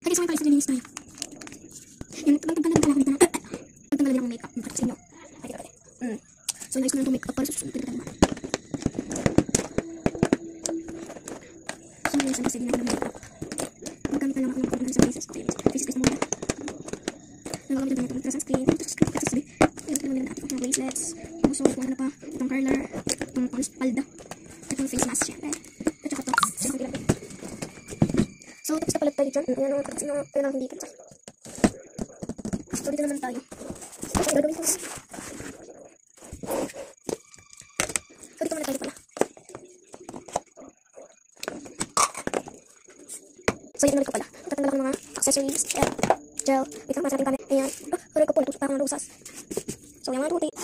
Kaya sa mga tayo sa dininis tayo. Yan, tagtanggalan ka lang dito na. Tagtanggalan din akong makeup. Sa inyo. Ay, dito. So, nice ko na itong makeup para sa susunod na naman. So, nice na kasi din ako ng makeup. Magkamit na lang ako ng product sa faces. Okay, faces guys muna. Nagagamit na ganito. Sunscreen. Sunscreen. Yung naman nila natin mga bracelets. So, kung ano pa. Itong curler. Itong palda. Itong face mask syempre. At saka ito. Isang tilapit. So, tapos na pala tayo dyan. Ayan o. Tapos na kaya lang hindi ka. So, dito naman tayo. Okay, gagawin ko. So, dito muna tayo pala. So, yun ulit ko pala. Tatanggal ako ng mga accessories. Gel. Wait lang, masating kami. Ayan. Oh, ulit ko po. Natutok pa ako ng rosas. So, yung mga tuti.